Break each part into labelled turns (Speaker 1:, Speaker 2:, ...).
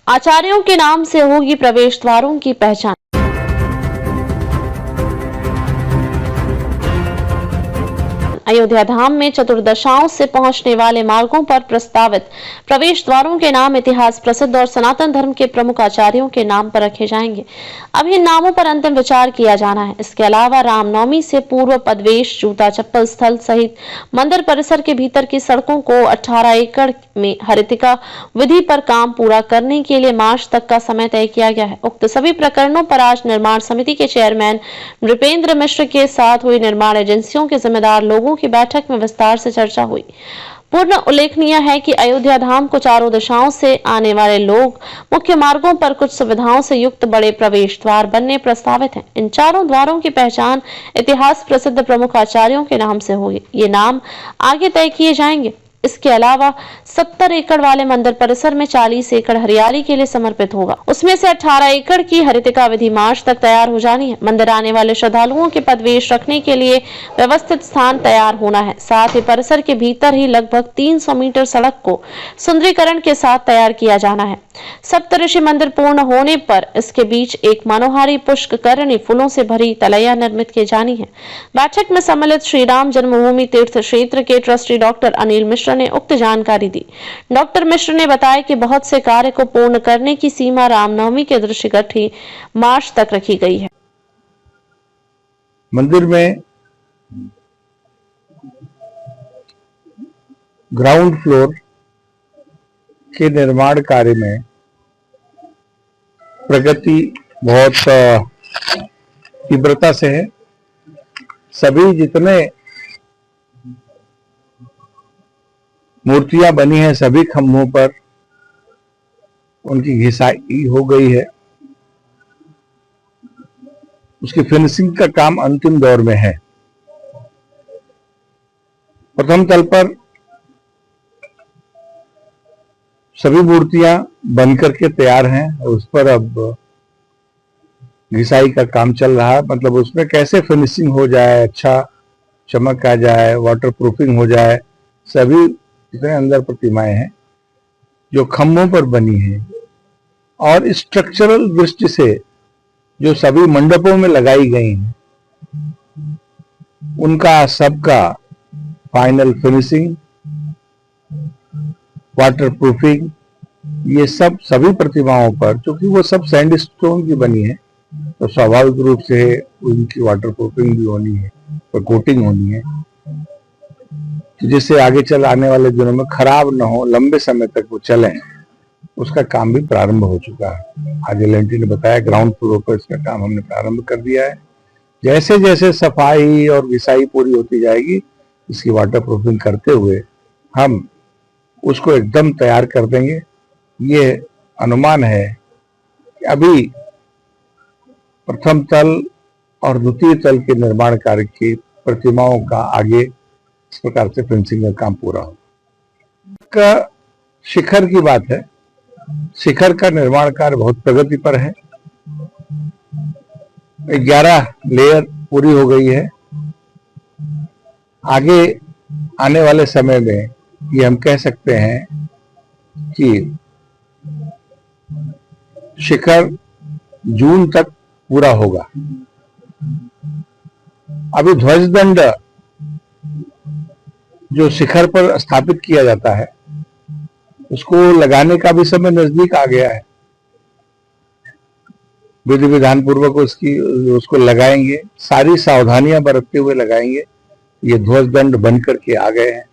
Speaker 1: आचार्यों के नाम से होगी प्रवेश द्वारों की पहचान। अयोध्या धाम में चतुर्दशाओं से पहुंचने वाले मार्गों पर प्रस्तावित प्रवेश द्वारों के नाम इतिहास प्रसिद्ध और सनातन धर्म के प्रमुख आचार्यों के नाम पर रखे जाएंगे। अब इन नामों पर अंतिम विचार किया जाना है। इसके अलावा रामनवमी से पूर्व पदवेश, जूता चप्पल स्थल सहित मंदिर परिसर के भीतर की सड़कों को 18 एकड़ में हरितिका विधि पर काम पूरा करने के लिए मार्च तक का समय तय किया गया है। उक्त सभी प्रकरणों पर आज निर्माण समिति के चेयरमैन नृपेंद्र मिश्र के साथ हुई निर्माण एजेंसियों के जिम्मेदार लोगों की बैठक में विस्तार से चर्चा हुई। पूर्ण उल्लेखनीय है कि अयोध्या धाम को चारों दिशाओं से आने वाले लोग मुख्य मार्गों पर कुछ सुविधाओं से युक्त बड़े प्रवेश द्वार बनने प्रस्तावित हैं। इन चारों द्वारों की पहचान इतिहास प्रसिद्ध प्रमुख आचार्यों के नाम से होगी। ये नाम आगे तय किए जाएंगे। इसके अलावा 70 एकड़ वाले मंदिर परिसर में 40 एकड़ हरियाली के लिए समर्पित होगा। उसमें से 18 एकड़ की हरितिका विधि मार्च तक तैयार हो जानी है। मंदिर आने वाले श्रद्धालुओं के पदवेश रखने के लिए व्यवस्थित स्थान तैयार होना है। साथ ही परिसर के भीतर ही लगभग 300 मीटर सड़क को सुंदरीकरण के साथ तैयार किया जाना है। सप्तऋषि मंदिर पूर्ण होने पर इसके बीच एक मनोहारी पुष्करणी फूलों से भरी तलैया निर्मित की जानी है। बैठक में सम्मिलित श्री राम जन्मभूमि तीर्थ क्षेत्र के ट्रस्टी डॉक्टर अनिल मिश्र ने उक्त जानकारी दी। डॉक्टर मिश्र ने बताया कि बहुत से कार्य को पूर्ण करने की सीमा रामनवमी के दृष्टिगत ही मार्च तक रखी गई है।
Speaker 2: मंदिर में ग्राउंड फ्लोर के निर्माण कार्य में प्रगति बहुत तीव्रता से है। सभी जितने मूर्तियां बनी हैं सभी खंभों पर उनकी घिसाई हो गई है। उसकी फिनिशिंग का काम अंतिम दौर में है। प्रथम तल पर सभी मूर्तियां बन करके तैयार हैं और उस पर अब घिसाई का काम चल रहा है। मतलब उसमें कैसे फिनिशिंग हो जाए, अच्छा चमक आ जाए, वाटर प्रूफिंग हो जाए। सभी जितने अंदर प्रतिमाएं हैं जो खंभों पर बनी हैं और स्ट्रक्चरल दृष्टि से जो सभी मंडपों में लगाई गई हैं उनका सबका फाइनल फिनिशिंग, वाटर प्रूफिंग, ये सब सभी प्रतिमाओं पर, क्योंकि वो सब सैंडस्टोन की बनी है तो स्वाभाविक रूप से उनकी वाटर प्रूफिंग भी होनी है और कोटिंग होनी है जिससे आगे चल आने वाले दिनों में खराब न हो, लंबे समय तक वो चले। उसका काम भी प्रारंभ हो चुका है। आज एल&टी ने बताया ग्राउंड फ्लोर पर इसका काम हमने प्रारंभ कर दिया है। जैसे जैसे सफाई और घिसाई पूरी होती जाएगी इसकी वाटर प्रूफिंग करते हुए हम उसको एकदम तैयार कर देंगे। ये अनुमान है कि अभी प्रथम तल और द्वितीय तल के निर्माण कार्य की प्रतिमाओं का आगे इस प्रकार से फिनिशिंग का काम पूरा हो। का शिखर की बात है। शिखर का निर्माण कार्य बहुत प्रगति पर है। 11 लेयर पूरी हो गई है। आगे आने वाले समय में ये हम कह सकते हैं कि शिखर जून तक पूरा होगा। अभी ध्वजदंड जो शिखर पर स्थापित किया जाता है उसको लगाने का भी समय नजदीक आ गया है। विधि विधान पूर्वक उसको लगाएंगे, सारी सावधानियां बरतते हुए लगाएंगे। ये ध्वजदंड बन करके आ गए हैं,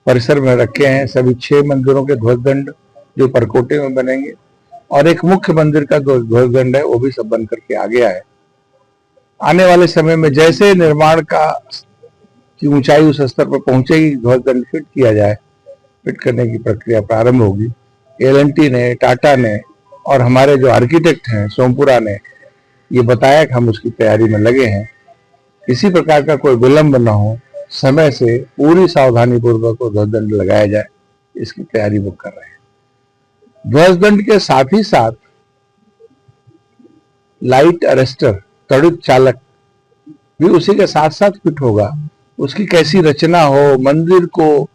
Speaker 2: परिसर में रखे हैं। सभी 6 मंदिरों के ध्वजदंड जो परकोटे में बनेंगे और एक मुख्य मंदिर का ध्वजदंड है वो भी सब बन करके आ गया है। आने वाले समय में जैसे निर्माण का की ऊंचाई उस स्तर पर पहुंचेगी, ध्वजदंड फिट किया जाए, फिट करने की प्रक्रिया प्रारंभ होगी। एल&टी ने, टाटा ने और हमारे जो आर्किटेक्ट हैं सोमपुरा ने ये बताया कि हम उसकी तैयारी में लगे हैं। किसी प्रकार का कोई विलंब न हो, समय से पूरी सावधानी पूर्वक ध्वजदंड लगाया जाए, इसकी तैयारी वो कर रहे हैं। ध्वजदंड के साथ ही साथ लाइट अरेस्टर, त्वरित चालक भी उसी के साथ साथ फिट होगा। उसकी कैसी रचना हो, मंदिर को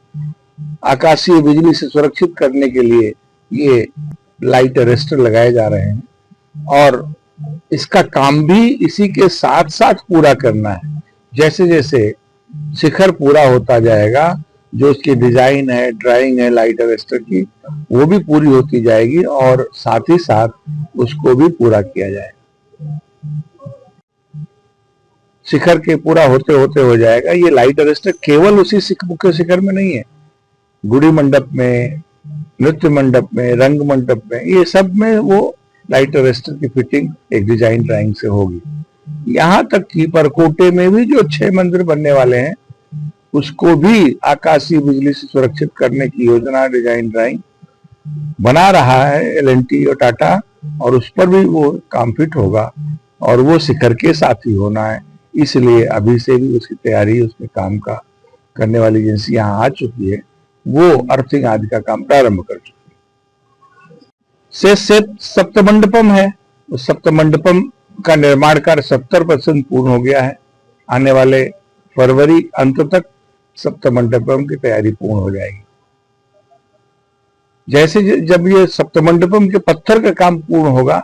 Speaker 2: आकाशीय बिजली से सुरक्षित करने के लिए ये लाइट अरेस्टर लगाए जा रहे हैं और इसका काम भी इसी के साथ साथ पूरा करना है। जैसे जैसे शिखर पूरा होता जाएगा, जो उसकी डिजाइन है, ड्राइंग है लाइट अरेस्टर की, वो भी पूरी होती जाएगी और साथ ही साथ उसको भी पूरा किया जाएगा। शिखर के पूरा होते होते हो जाएगा। ये लाइट अरेस्टर केवल उसी मुख्य शिखर में नहीं है, गुड़ी मंडप में, नृत्य मंडप में, रंग मंडप में, ये सब में वो लाइट अरेस्टर की फिटिंग एक डिजाइन ड्राइंग से होगी। यहाँ तक कि परकोटे में भी जो 6 मंदिर बनने वाले हैं उसको भी आकाशीय बिजली से सुरक्षित करने की योजना डिजाइन ड्राइंग बना रहा है L&T और टाटा, और उस पर भी वो काम फिट होगा और वो शिखर के साथ ही होना है। इसलिए अभी से भी उसकी तैयारी, उसके काम का करने वाली एजेंसी यहाँ आ चुकी है, वो अर्थिंग आदि का काम प्रारंभ कर चुकी है। से सप्तमंडपम है, उस सप्तमंडपम का निर्माण कार्य 70% पूर्ण हो गया है। आने वाले फरवरी अंत तक सप्तमंडपम की तैयारी पूर्ण हो जाएगी। जैसे जब ये सप्तमंडपम के पत्थर का काम पूर्ण होगा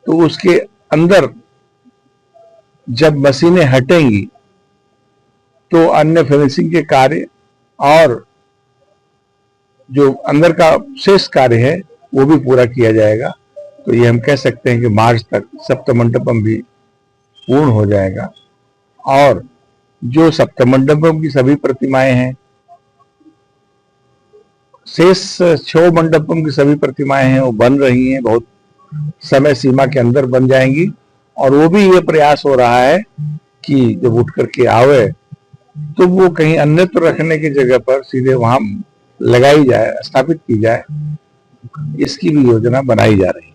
Speaker 2: तो उसके अंदर जब मशीनें हटेंगी तो अन्य फिनिशिंग के कार्य और जो अंदर का शेष कार्य है वो भी पूरा किया जाएगा। तो ये हम कह सकते हैं कि मार्च तक सप्तमंडपम भी पूर्ण हो जाएगा और जो सप्तमंडपम की सभी प्रतिमाएं हैं, शेष 6 मंडपम की सभी प्रतिमाएं हैं, वो बन रही हैं, बहुत समय सीमा के अंदर बन जाएंगी। और वो भी ये प्रयास हो रहा है कि जब उठ करके आवे तो वो कहीं अन्यत्र रखने की जगह पर सीधे वहां लगाई जाए, स्थापित की जाए, इसकी भी योजना बनाई जा रही है।